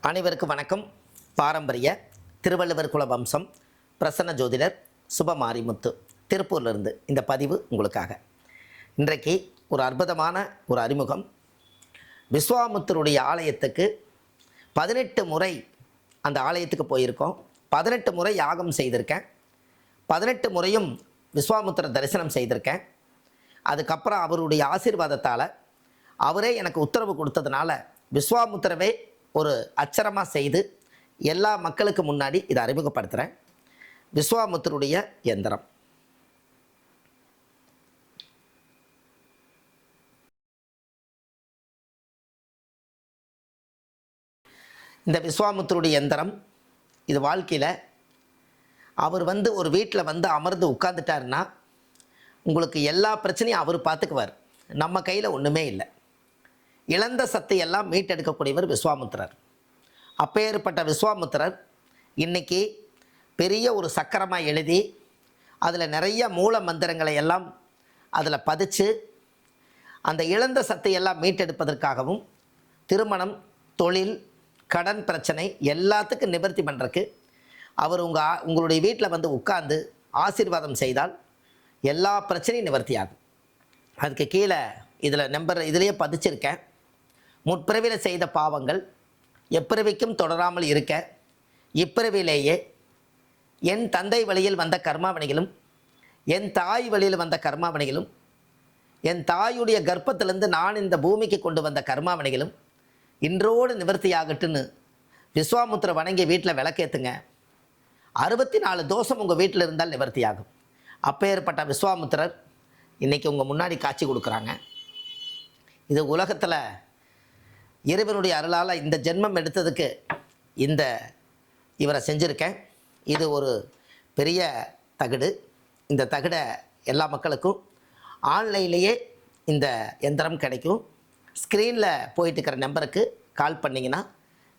அனைவருக்கும் வணக்கம். பாரம்பரிய திருவள்ளுவர் குல வம்சம் பிரசன்ன ஜோதிடர் சுபமாரிமுத்து திருப்பூர்லேருந்து இந்த பதிவு உங்களுக்காக. இன்றைக்கு ஒரு அற்புதமான ஒரு அறிமுகம். விஸ்வாமுத்தருடைய ஆலயத்துக்கு 18 முறை அந்த ஆலயத்துக்கு போயிருக்கோம். 18 முறை யாகம் செய்திருக்கேன். 18 முறையும் விஸ்வாமுத்திர தரிசனம் செய்திருக்கேன். அதுக்கப்புறம் அவருடைய ஆசீர்வாதத்தால் அவரே எனக்கு உத்தரவு கொடுத்ததுனால விஸ்வாமுத்திரவே ஒரு அச்சரமாக செய்து எல்லா மக்களுக்கு முன்னாடி இதை அறிமுகப்படுத்துகிறேன். விஸ்வாமுத்தருடைய எந்திரம். இந்த விஸ்வாமுத்தருடைய எந்திரம் இது வாழ்க்கையில் அவர் ஒரு வீட்டில் அமர்ந்து உட்கார்ந்துட்டாருன்னா உங்களுக்கு எல்லா பிரச்சனையும் அவர் பார்த்துக்குவார். நம்ம கையில் ஒன்றுமே இல்லை. இழந்த சத்தையெல்லாம் மீட்டெடுக்கக்கூடியவர் விஸ்வாமுத்திரர். அப்பேற்பட்ட விஸ்வாமுத்திரர் இன்றைக்கி பெரிய ஒரு சக்கரமாக எழுதி அதில் நிறைய மூல மந்திரங்களை எல்லாம் அதில் பதிச்சு அந்த இழந்த சத்தையெல்லாம் மீட்டெடுப்பதற்காகவும் திருமணம், தொழில், கடன் பிரச்சனை எல்லாத்துக்கும் நிவர்த்தி பண்ணுறக்கு அவர் உங்களுடைய வீட்டில் உட்கார்ந்து ஆசீர்வாதம் செய்தால் எல்லா பிரச்சனையும் நிவர்த்தி ஆகும். அதுக்கு கீழே இதில் இதிலேயே பதிச்சிருக்கேன். முற்பிறவியில் செய்த பாவங்கள் எப்பிறவிக்கும் தொடராமல் இருக்க இப்பிறவிலேயே என் தந்தை வழியில் வந்த கர்மாவினைகளும் என் தாய் வழியில் வந்த கர்மாவினைகளும் என் தாயுடைய கர்ப்பத்திலிருந்து நான் இந்த பூமிக்கு கொண்டு வந்த கர்மாவினைகளும் இன்றோடு நிவர்த்தியாகட்டுன்னு விஸ்வாமுத்திர வணங்கி வீட்டில் விளக்கேற்றுங்க. 64 தோஷம் உங்கள் வீட்டில் இருந்தால் நிவர்த்தியாகும். அப்பேற்பட்ட விஸ்வாமுத்திரர் இன்றைக்கி உங்கள் முன்னாடி காட்சி கொடுக்குறாங்க. இது உலகத்தில் இறைவனுடைய அருளால் இந்த ஜென்மம் எடுத்ததுக்கு இவரை செஞ்சுருக்கேன். இது ஒரு பெரிய தகடு. இந்த தகடை எல்லா மக்களுக்கும் ஆன்லைன்லேயே இந்த எந்திரம் கிடைக்கும். ஸ்க்ரீனில் போயிட்டு இருக்கிற நம்பருக்கு கால் பண்ணிங்கன்னா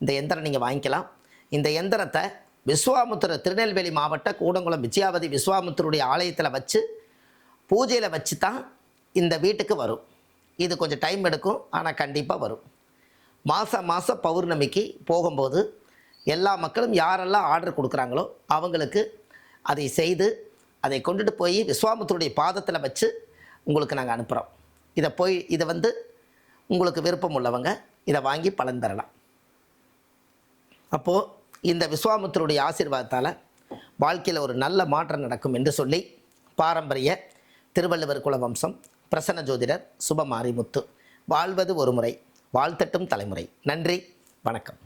இந்த எந்திரம் நீங்கள் வாங்கிக்கலாம். இந்த எந்திரத்தை விஸ்வாமுத்திர திருநெல்வேலி மாவட்ட கூடங்குளம் விஜயாவதி விஸ்வாமுத்தருடைய ஆலயத்தில் வச்சு பூஜையில் வச்சு தான் இந்த வீட்டுக்கு வரும். இது கொஞ்சம் டைம் எடுக்கும், ஆனால் கண்டிப்பாக வரும். மாதம் பௌர்ணமிக்கு போகும்போது எல்லா மக்களும் யாரெல்லாம் ஆர்டர் கொடுக்குறாங்களோ அவங்களுக்கு அதை செய்து அதை கொண்டுட்டு போய் விஸ்வாமுத்தருடைய பாதத்தில் வச்சு உங்களுக்கு நாங்கள் அனுப்புகிறோம். இதை உங்களுக்கு விருப்பம் உள்ளவங்க இதை வாங்கி பலன் பெறலாம். அப்போது இந்த விஸ்வாமுத்தருடைய ஆசீர்வாதத்தால் வாழ்க்கையில் ஒரு நல்ல மாற்றம் நடக்கும் என்று சொல்லி பாரம்பரிய திருவள்ளுவர் குல வம்சம் பிரசன்ன ஜோதிடர் சுபமாரிமுத்து வாழ்வது ஒரு முறை வாழ்த்தட்டும் தலைமுறை. நன்றி, வணக்கம்.